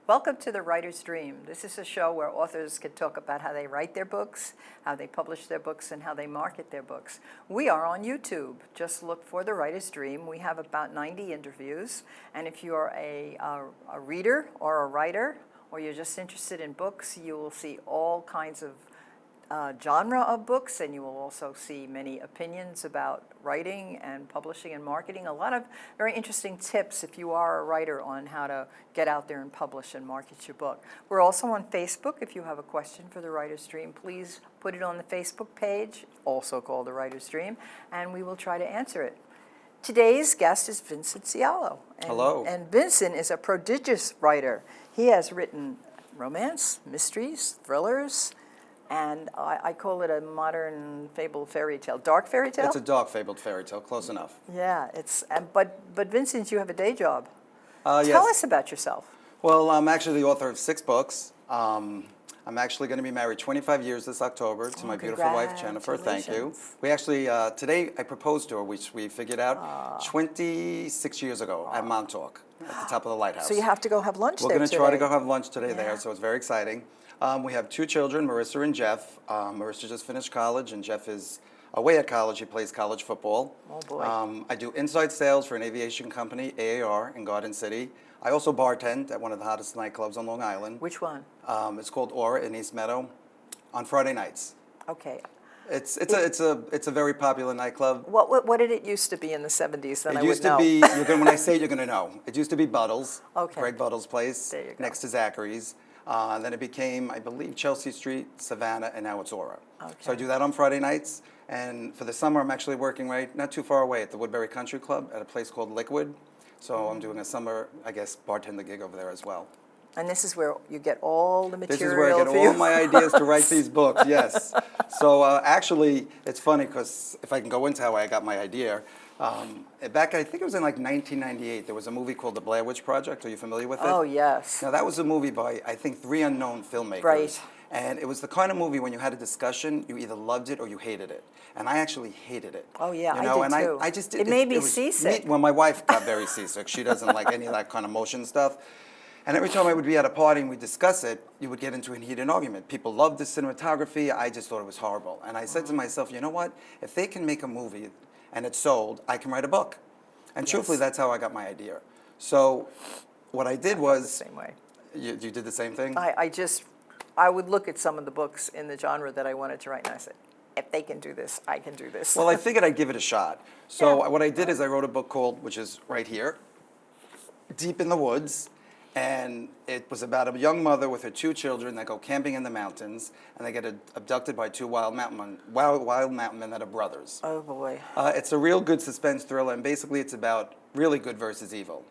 Welcome to The Writer's Dream. This is a show where authors can talk about how they write their books, how they publish their books, and how they market their books. We are on YouTube. Just look for The Writer's Dream. We have about 90 interviews. And if you're a reader or a writer, or you're just interested in books, you will see all kinds of genre of books, and you will also see many opinions about writing and publishing and marketing. A lot of very interesting tips if you are a writer on how to get out there and publish and market your book. We're also on Facebook. If you have a question for The Writer's Dream, please put it on the Facebook page, also called The Writer's Dream, and we will try to answer it. Today's guest is Vincent Scialo. Hello. And Vincent is a prodigious writer. He has written romance, mysteries, thrillers, and I call it a modern fabled fairy tale. Dark fairy tale? It's a dark fabled fairy tale, close enough. Yeah, but Vincent, you have a day job. Yes. Tell us about yourself. Well, I'm actually the author of 6 books. I'm actually going to be married 25 years this October to my beautiful wife, Jennifer. Thank you. We actually, today I proposed to her, which we figured out 26 years ago at Montauk, at the top of the lighthouse. So you have to go have lunch there We're going today. to try to go have lunch today there, so it's very exciting. We have 2 children, Marissa and Jeff. Marissa just finished college, and Jeff is away at college. He plays college football. Oh, boy. I do inside sales for an aviation company, AAR, in Garden City. I also bartend at one of the hottest nightclubs on Long Island. Which one? It's called Aura in East Meadow on Friday nights. Okay. It's a very popular nightclub. What did it used to be in the 70s that I would know? It used to be, when I say it, you're going to know. It used to be Buttles, Okay. Greg Buttles' place, There you go. next to Zachary's. Then it became, I believe, Chelsea Street, Savannah, and now it's Aura. Okay. So I do that on Friday nights. And for the summer, I'm actually working not too far away at the Woodbury Country Club at a place called Liquid. So I'm doing a summer, I guess, bartender gig over there as well. And this is where you get all the material. This is where I get all my ideas to write these books, yes. So actually, it's funny because if I can go into how I got my idea, back, I think it was in like 1998, there was a movie called The Blair Witch Project. Are you familiar with it? Oh, yes. Now, that was a movie by, I think, 3 unknown filmmakers. Right. And it was the kind of movie when you had a discussion, you either loved it or you hated it. And I actually hated it. Oh, yeah, you know? I did too. I just did. It made me was seasick. Well, my wife got very seasick. She doesn't like any of that kind of motion stuff. And every time I would be at a party and we'd discuss it, you would get into a heated argument. People loved the cinematography. I just thought it was horrible. And I said to myself, you know what? If they can make a movie and it's sold, I can write a book. And truthfully, that's how I got my idea. So what I did was... The same way. You did the same thing? I would look at some of the books in the genre that I wanted to write, and I said, if they can do this, I can do this. Well, I figured I'd give it a shot. So Yeah. what I did is I wrote a book called, which is right here, Deep in the Woods. And it was about a young mother with her 2 children that go camping in the mountains, and they get abducted by 2 wild mountain men that are brothers. Oh, boy. It's a real good suspense thriller, and basically it's about really good versus evil.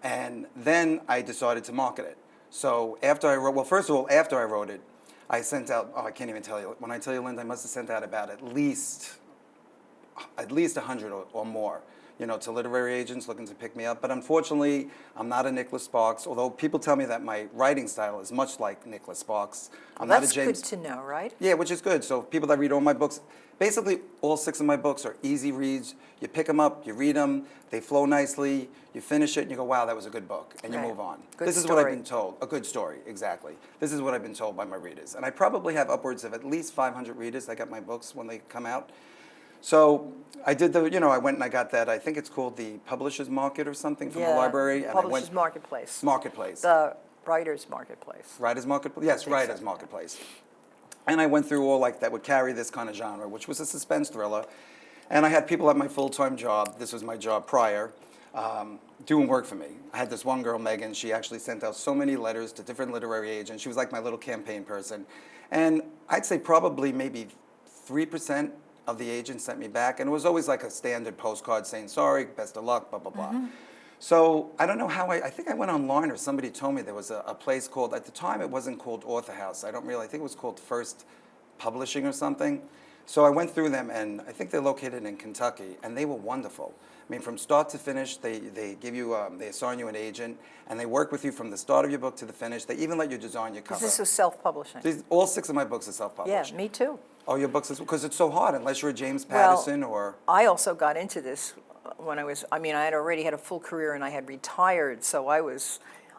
And then I decided to market it. So after I wrote, well, first of all, after I wrote it, I sent out, I can't even tell you. When I tell you, Linda, I must have sent out about at least 100 or more, to literary agents looking to pick me up. But unfortunately, I'm not a Nicholas Sparks, although people tell me that my writing style is much like Nicholas Sparks. I'm not a James. That's good to know, right? Yeah, which is good. So people that read all my books, basically all 6 of my books are easy reads. You pick them up, you read them, they flow nicely, you finish it, and you go, wow, that was a good book, and you move on. Good This is what I've story. been told. A good story, exactly. This is what I've been told by my readers. And I probably have upwards of at least 500 readers that get my books when they come out. So I did I went and I got that, I think it's called the Publishers Market or something from the library. And Publishers Marketplace. Marketplace. The Writers Marketplace. Writers Marketplace? Yes, Writers Marketplace. And I went through all that would carry this kind of genre, which was a suspense thriller. And I had people at my full-time job, this was my job prior, doing work for me. I had this one girl, Megan, she actually sent out so many letters to different literary agents. She was like my little campaign person. And I'd say probably maybe 3% of the agents sent me back. And it was always like a standard postcard saying, sorry, best of luck, blah, blah, blah. So I don't know how I think I went online or somebody told me there was a place called, at the time it wasn't called Author House. I think it was called First Publishing or something. So I went through them, and I think they're located in Kentucky, and they were wonderful. I mean, from start to finish, they give you, they assign you an agent, and they work with you from the start of your book to the finish. They even let you design your cover. This was self-publishing. All 6 of my books are self-published. Yeah, me too. Oh, your books, because it's so hard, unless you're a James Patterson or... I also got into this when I had already had a full career and I had retired, so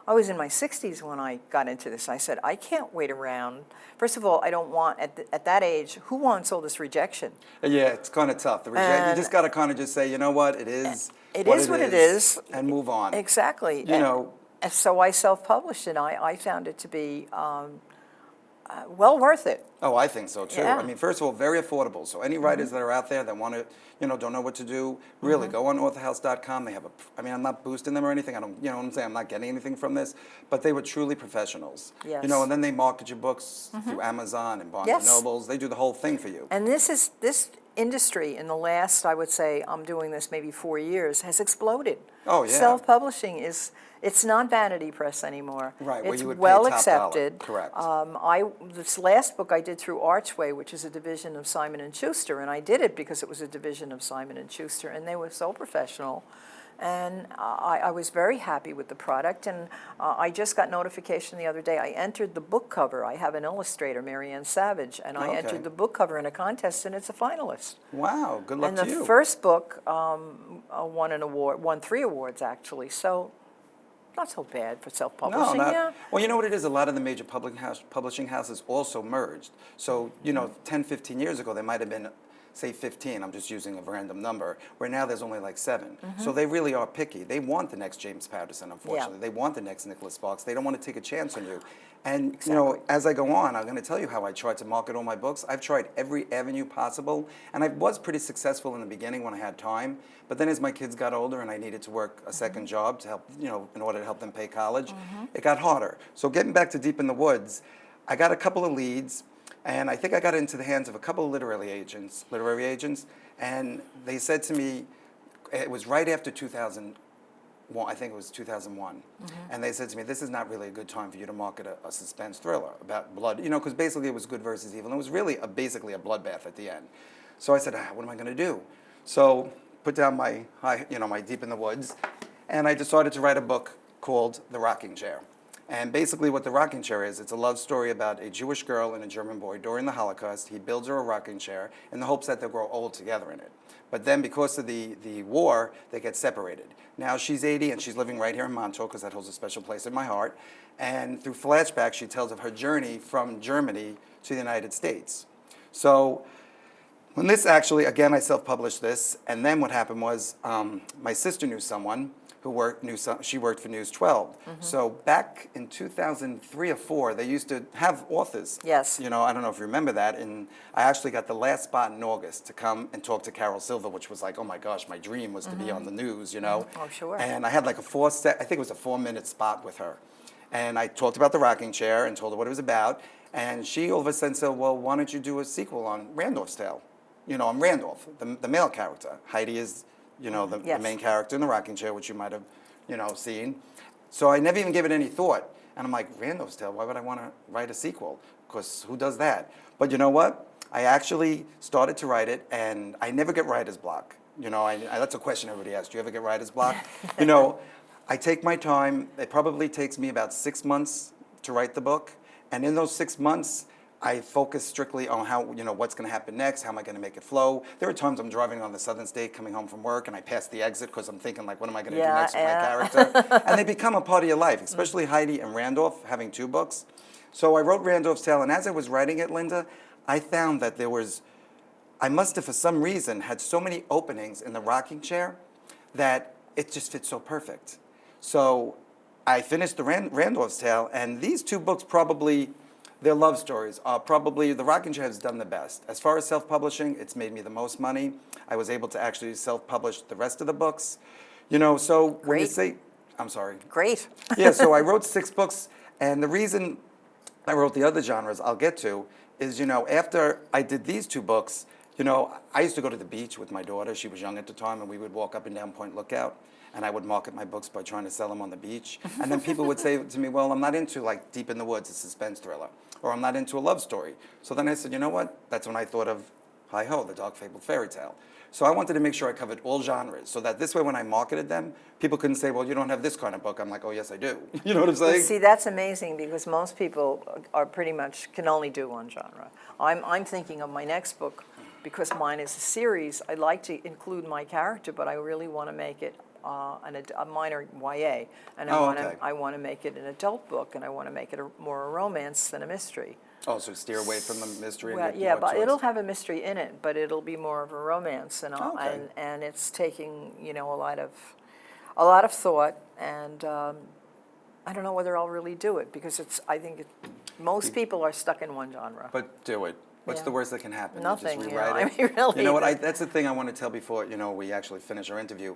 I was in my 60s when I got into this. I said, I can't wait around. First of all, I don't want, at that age, who wants all this rejection? Yeah, it's kind of tough. You And just got to kind of just say, you know what, it is what it is. and move on. Exactly. You know, And so I self-published, and I found it to be well worth it. oh, I think so too. Yeah. I mean, first of all, very affordable. So any writers that are out there that want to, don't know what to do, really go on authorhouse.com. They have I mean, I'm not boosting them or anything. I don't, you know what I'm saying? I'm not getting anything from this, but they were truly professionals. Yes. And then they market your books through Amazon and Barnes and Yes. Nobles. They do the whole thing for you. And this industry in the last, I would say, I'm doing this maybe 4 years, has exploded. Oh, yeah. Self-publishing it's not vanity press anymore. Right, where It's you would pay well top dollar. accepted. Correct. This last book I did through Archway, which is a division of Simon & Schuster, and I did it because it was a division of Simon & Schuster, and they were so professional. And I was very happy with the product, and I just got notification the other day. I entered the book cover. I have an illustrator, Marianne Savage, and I Okay. entered the book cover in a contest, and it's a finalist. Wow, good luck And to the you. first book won 3 awards, actually, so not so bad for No, self-publishing. not. Yeah. Well, you know what it is? A lot of the major publishing houses also merged. So, 10, 15 years ago, there might have been, say, 15. I'm just using a random number, where now there's only like 7. So they really are picky. They want the next James Patterson, unfortunately. They want the next Nicholas Sparks. They don't want to take a chance on you. And, as I go on, I'm going to tell you how I tried to market all my books. I've tried every avenue possible, and I was pretty successful in the beginning when I had time. But then as my kids got older and I needed to work a second job to help, in order to help them pay college, it got harder. So getting back to Deep in the Woods, I got a couple of leads, and I think I got into the hands of a couple of literary agents, and they said to me, it was right after 2001, I think it was 2001, and they said to me, this is not really a good time for you to market a suspense thriller about blood, because basically it was good versus evil, and it was really basically a bloodbath at the end. So I said, what am I going to do? So put down my Deep in the Woods, and I decided to write a book called The Rocking Chair. And basically what The Rocking Chair is, it's a love story about a Jewish girl and a German boy during the Holocaust. He builds her a rocking chair in the hopes that they'll grow old together in it. But then because of the war, they get separated. Now she's 80 and she's living right here in Montauk because that holds a special place in my heart. And through flashbacks, she tells of her journey from Germany to the United States. So when this actually, again, I self-published this, and then what happened was my sister knew someone who she worked for News 12. So back in 2003 or 4, they used to have authors. Yes. I don't know if you remember that, and I actually got the last spot in August to come and talk to Carol Silver, which was like, oh my gosh, my dream was to be on the news, Oh, sure. And I had like I think it was a 4-minute spot with her. And I talked about the rocking chair and told her what it was about, and she all of a sudden said, well, why don't you do a sequel on Randolph's Tale? I'm Randolph, the male character. Heidi is, the Yes. main character in the rocking chair, which you might have, seen. So I never even gave it any thought. And I'm like, Randolph's Tale, why would I want to write a sequel? Because who does that? But you know what? I actually started to write it, and I never get writer's block. That's a question everybody asks. Do you ever get writer's block? I take my time. It probably takes me about 6 months to write the book. And in those 6 months, I focus strictly on how, what's going to happen next, how am I going to make it flow. There are times I'm driving on the Southern State coming home from work and I pass the exit because I'm thinking, like, what am I going to do next with my character? And they become a part of your life, especially Heidi and Randolph having 2 books. So I wrote Randolph's Tale, and as I was writing it, Linda, I found that I must have, for some reason, had so many openings in the rocking chair that it just fit so perfect. So I finished the Randolph's Tale, and these 2 books their love stories are probably, the Rocking Chair has done the best. As far as self-publishing, it's made me the most money. I was able to actually self-publish the rest of the books. So when you Great. say, I'm sorry. Great. Yeah, so I wrote 6 books, and the reason I wrote the other genres I'll get to is, after I did these 2 books, I used to go to the beach with my daughter. She was young at the time, and we would walk up and down Point Lookout, and I would market my books by trying to sell them on the beach. And then people would say to me, well, I'm not into like Deep in the Woods, a suspense thriller, or I'm not into a love story. So then I said, you know what? That's when I thought of Hi-Ho, the Dark Fabled Fairy Tale. So I wanted to make sure I covered all genres, so that this way when I marketed them, people couldn't say, well, you don't have this kind of book. I'm like, oh, yes, I do. You know what I'm saying? See, that's amazing because most people are pretty much can only do one genre. I'm thinking of my next book because mine is a series. I'd like to include my character, but I really want to make it a minor YA, and Oh, okay. I want to make it an adult book, and I want to make it more a romance than a mystery. Oh, so steer away from the mystery and Well, get yeah, more but towards- it'll have a mystery in it, but it'll be more of a romance, Okay. and it's taking, a lot of thought, and I don't know whether I'll really do it, because I think most people are stuck in one genre. But do it. What's Yeah. the worst that can happen? Nothing, You just you know, rewrite I mean, it. really, You know what? That's the thing I want to tell before we actually finish our interview.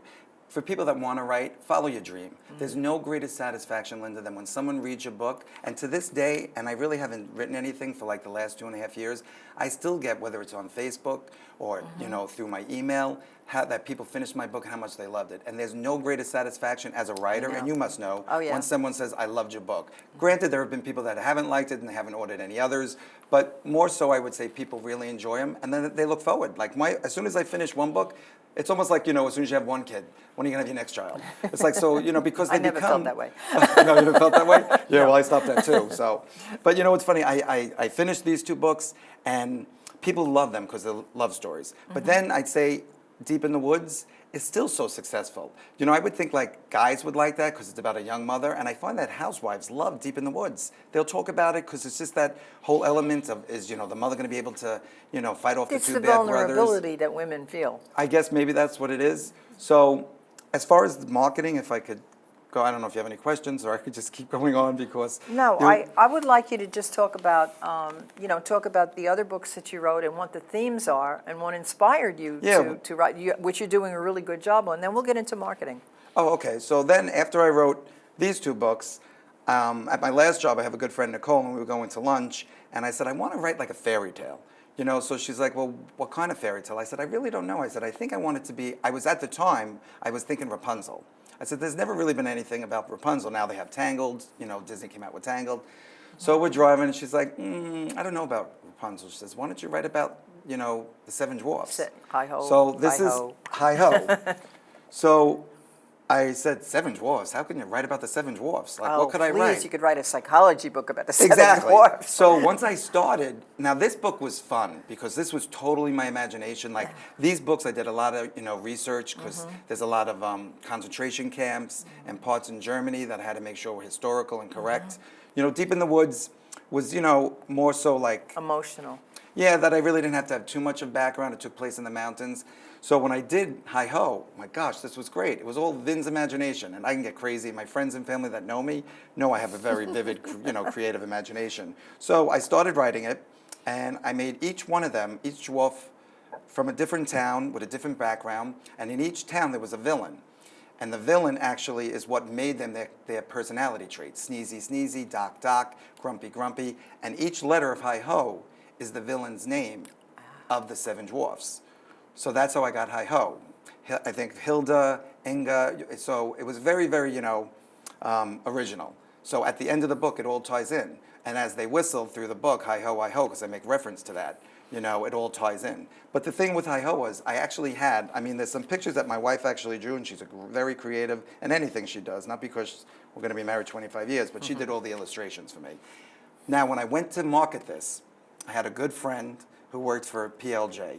For people that want to write, follow your dream. There's no greater satisfaction, Linda, than when someone reads your book. And to this day, and I really haven't written anything for like the last 2.5 years, I still get, whether it's on Facebook or through my email, that people finished my book and how much they loved it. And there's no greater satisfaction as a writer, and you must know, Oh, yeah. when someone says, I loved your book. Granted, there have been people that haven't liked it and they haven't ordered any others, but more so I would say people really enjoy them, and then they look forward. Like as soon as I finish one book, it's almost like, as soon as you have one kid, when are you going to have your next child? It's like, so, because they I never become... felt that way. No, you never felt that way? Yeah, well, I stopped that too, so. But it's funny, I finished these 2 books, and people love them because they're love stories. But then I'd say Deep in the Woods is still so successful. I would think like guys would like that because it's about a young mother, and I find that housewives love Deep in the Woods. They'll talk about it because it's just that whole element of, is the mother going to be able to, fight off the It's 2 the bad brothers? vulnerability that women feel. I guess maybe that's what it is. So as far as the marketing, if I could go, I don't know if you have any questions, or I could just keep going on because... No, I would like you to just talk about, talk about the other books that you wrote and what the themes are and what inspired you to write, which you're doing a really good job on. Then we'll get into marketing. Oh, okay. So then after I wrote these 2 books, at my last job, I have a good friend, Nicole, and we were going to lunch, and I said, I want to write like a fairy tale. So she's like, well, what kind of fairy tale? I said, I really don't know. I said, I think I want it to be, I was at the time, I was thinking Rapunzel. I said, there's never really been anything about Rapunzel. Now they have Tangled, Disney came out with Tangled. So we're driving, and she's like, I don't know about Rapunzel. She says, why don't you write about, the 7 dwarfs? Hi-ho, So this hi-ho. is, hi-ho. So I said, 7 dwarfs? How can you write about the 7 dwarfs? Like, what could I write? Please, you could write a psychology book about the 7 Exactly. dwarfs. So once I started, now this book was fun because this was totally my imagination. Like these books, I did a lot of research because there's a lot of concentration camps and parts in Germany that I had to make sure were historical and correct. Deep in the Woods was more so like Emotional. yeah, that I really didn't have to have too much of background. It took place in the mountains. So when I did Hi-Ho, my gosh, this was great. It was all Vin's imagination, and I can get crazy. My friends and family that know me know I have a very vivid, creative imagination. So I started writing it, and I made each one of them, each dwarf, from a different town with a different background, and in each town there was a villain. And the villain actually is what made them their personality traits. Sneezy, sneezy, doc, doc, grumpy, grumpy. And each letter of Hi-Ho is the villain's name of the 7 dwarfs. So that's how I got Hi-Ho. I think Hilda, Inga, so it was very, very, original. So at the end of the book, it all ties in. And as they whistle through the book, Hi-Ho, Hi-Ho, because I make reference to that, it all ties in. But the thing with Hi-Ho was I actually had, there's some pictures that my wife actually drew, and she's very creative in anything she does, not because we're going to be married 25 years, but she did all the illustrations for me. Now, when I went to market this, I had a good friend who worked for PLJ.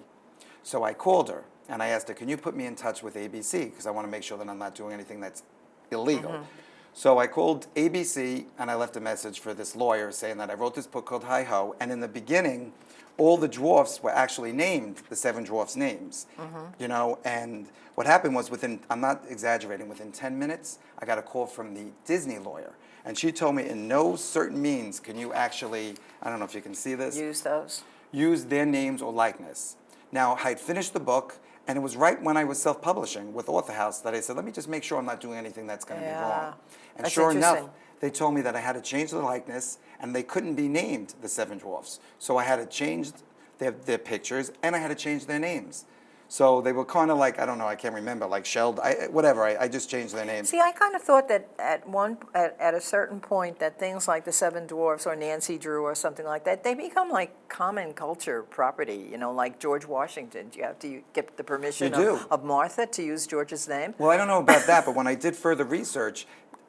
So I called her, and I asked her, can you put me in touch with ABC? Because I want to make sure that I'm not doing anything that's illegal. So I called ABC, and I left a message for this lawyer saying that I wrote this book called Hi-Ho, and in the beginning, all the dwarfs were actually named the 7 dwarfs' names. And what happened was I'm not exaggerating, within 10 minutes, I got a call from the Disney lawyer. And she told me in no certain means can you actually, I don't know if you can see this. Use those. Use their names or likeness. Now, I had finished the book, and it was right when I was self-publishing with Author House that I said, let me just make sure I'm not doing anything that's going to be wrong. And That's sure enough, interesting. they told me that I had to change the likeness, and they couldn't be named the 7 dwarfs. So I had to change their pictures, and I had to change their names. So they were kind of like, I don't know, I can't remember, like Sheld, whatever, I just changed their names. See, I kind of thought that at a certain point that things like the 7 Dwarfs or Nancy Drew or something like that, they become like common culture property, like George Washington. Do you have to get the permission of Martha to use George's name? Well, I don't know about that, but when I did further research,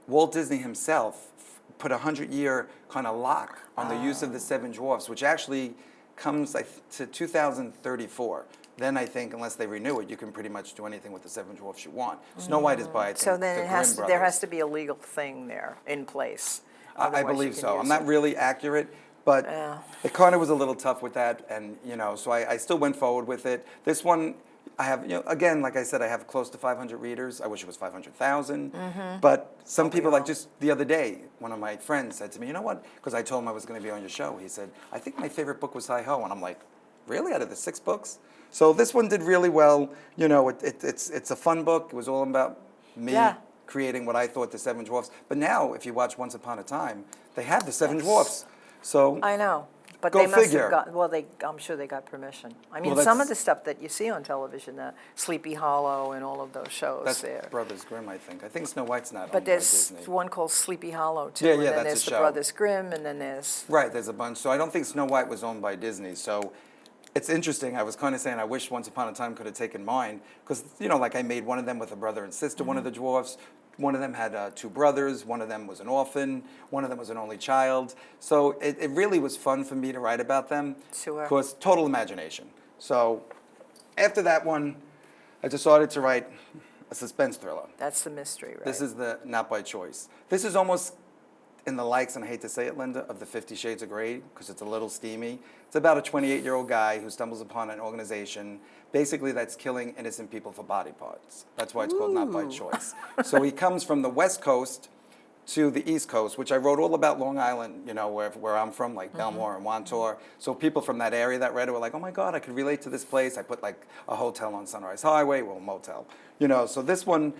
Walt Disney himself put a 100-year kind of lock on the use of the 7 dwarfs, which actually comes to 2034. then I think unless they renew it, you can pretty much do anything with the Seven Dwarfs you want. Snow White is by, I think, So then the it Grimm has, brothers. there has to be a legal thing there in place. I Otherwise you believe can so. I'm use not it. really accurate, but Yeah. it kind of was a little tough with that, and so I still went forward with it. This one, I have, again, like I said, I have close to 500 readers. I wish it was 500,000. But some people, like just the other day, one of my friends said to me, you know what? Because I told him I was going to be on your show. He said, I think my favorite book was Hi Ho, and I'm like, really? Out of the 6 books? So this one did really well. It's a fun book. It was all about me. Yeah. Creating what I thought the Seven Dwarfs. But now, if you watch Once Upon a Time, they have the Seven Yes. Dwarfs. So I know, but Go they must figure. have got, well, I'm sure they got permission. I mean, Well, some of the that's- stuff that you see on television, Sleepy Hollow and all of those shows that's there. Brothers Grimm, I think. I think Snow White's not But owned by there's Disney. one called Sleepy Hollow too. Yeah, and yeah, then that's a there's the show. Brothers Grimm, and then there's, Right, there's a bunch. So I don't think Snow White was owned by Disney. So it's interesting. I was kind of saying I wish Once Upon a Time could have taken mine because, like I made one of them with a brother and sister, one of the dwarfs. One of them had 2 brothers. One of them was an orphan. One of them was an only child. So it really was fun for me to write about them. Sure. Because total imagination. So after that one, I decided to write a suspense thriller. that's the mystery, right? This is the Not by Choice. This is almost in the likes, and I hate to say it, Linda, of the 50 Shades of Grey, because it's a little steamy. It's about a 28-year-old guy who stumbles upon an organization, basically that's killing innocent people for body parts. That's why it's called Not by Choice. So he comes from the West Coast to the East Coast, which I wrote all about Long Island, where I'm from, like Belmore and Wantor. So people from that area that read it were like, oh my God, I could relate to this place. I put like a hotel on Sunrise Highway, well, a motel. So this one,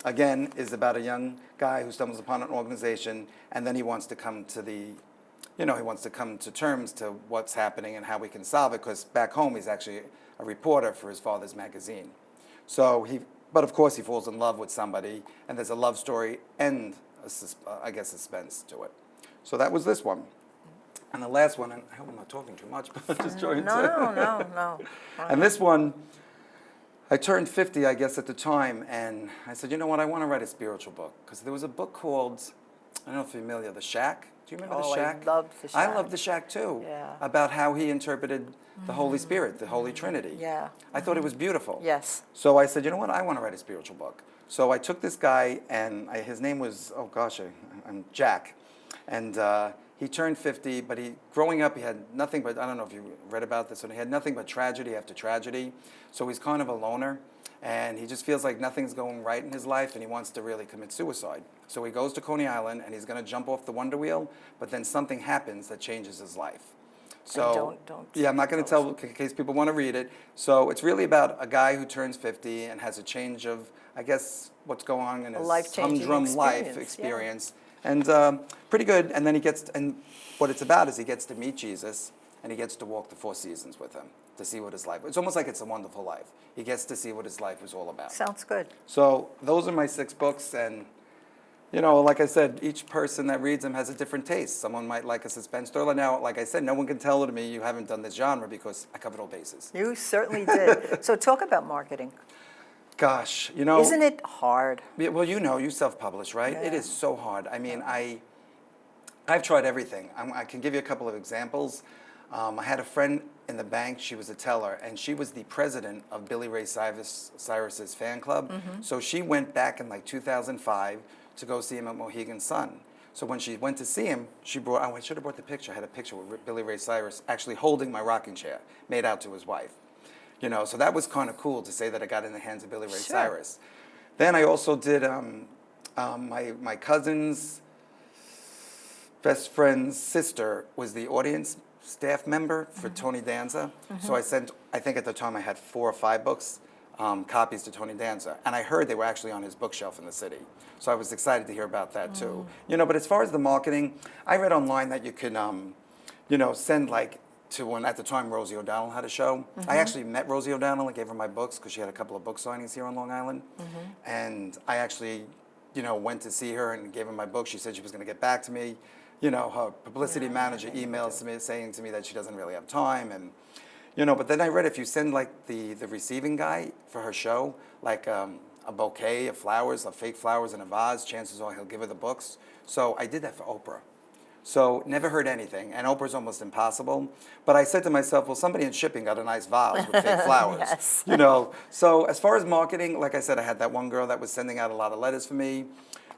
again, is about a young guy who stumbles upon an organization, and then he wants to come to he wants to come to terms to what's happening and how we can solve it, because back home he's actually a reporter for his father's magazine. But of course he falls in love with somebody, and there's a love story and I guess suspense to it. So that was this one. And the last one, and I hope I'm not talking too much, but I'm just trying to. No. And this one, I turned 50, I guess, at the time, and I said, you know what, I want to write a spiritual book. Because there was a book called, I don't know if you're familiar, The Shack. Do you remember The Shack? I loved The Shack. I loved The Shack, too. Yeah. About how he interpreted the Holy Spirit, the Holy Trinity. Yeah. I thought it was beautiful. Yes. So I said, you know what, I want to write a spiritual book. So I took this guy, and his name was, oh gosh, I'm Jack. And he turned 50, but growing up, he had nothing but, I don't know if you read about this, but he had nothing but tragedy after tragedy. So he's kind of a loner, and he just feels like nothing's going right in his life, and he wants to really commit suicide. So he goes to Coney Island, and he's going to jump off the Wonder Wheel, but then something happens that changes his life. So, don't yeah, I'm not going to tell in case people want to read it. So it's really about a guy who turns 50 and has a change of, I guess, what's going on in his life-changing humdrum life experience. And pretty good. And then and what it's about is he gets to meet Jesus, and he gets to walk the 4 seasons with him to see what his life. It's almost like It's a Wonderful Life. He gets to see what his life was all about. Sounds good. So those are my 6 books, and like I said, each person that reads them has a different taste. Someone might like a suspense thriller. Now, like I said, no one can tell to me you haven't done this genre because I covered all bases. You certainly did. So talk about marketing. Gosh, Isn't it hard? Yeah, well, you self-publish, right? It Yeah. is so hard. I mean, I've tried everything. I can give you a couple of examples. I had a friend in the bank. She was a teller, and she was the president of Billy Ray Cyrus's fan club. So she went back in like 2005 to go see him at Mohegan Sun. So when she went to see him, I should have brought the picture. I had a picture with Billy Ray Cyrus actually holding my rocking chair, made out to his wife. So that was kind of cool to say that I got in the hands of Billy Ray Cyrus. Then I also did my cousin's best friend's sister was the audience staff member for Tony Danza. So I sent, I think at the time I had 4 or 5 books, copies to Tony Danza. And I heard they were actually on his bookshelf in the city. So I was excited to hear about that too. But as far as the marketing, I read online that you can, send like to when at the time Rosie O'Donnell had a show. I actually met Rosie O'Donnell and gave her my books because she had a couple of book signings here on Long Island. And I actually, went to see her and gave her my book. She said she was going to get back to me. Her publicity manager emails me saying to me that she doesn't really have time. And, but then I read if you send like the receiving guy for her show, like a bouquet of flowers, of fake flowers in a vase, chances are he'll give her the books. So I did that for Oprah. So never heard anything, and Oprah's almost impossible. But I said to myself, well, somebody in shipping got a nice vase with fake flowers, Yes. you know. So as far as marketing, like I said, I had that one girl that was sending out a lot of letters for me.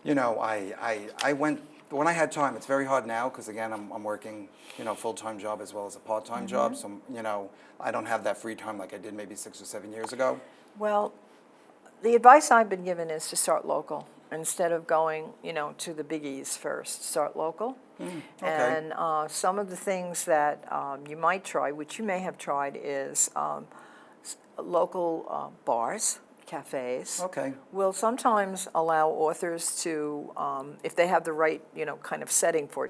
You know, I went, when I had time. It's very hard now because, again, I'm working, you know, full-time job as well as a part-time job. So, you know, I don't have that free time like I did maybe 6 or 7 years ago. Well, the advice I've been given is to start local instead of going, you know, to the biggies first. Start local. Okay. And some of the things that you might try, which you may have tried, is local bars, cafes. Okay. Will sometimes allow authors to, if they have the right, you know, kind of setting for it,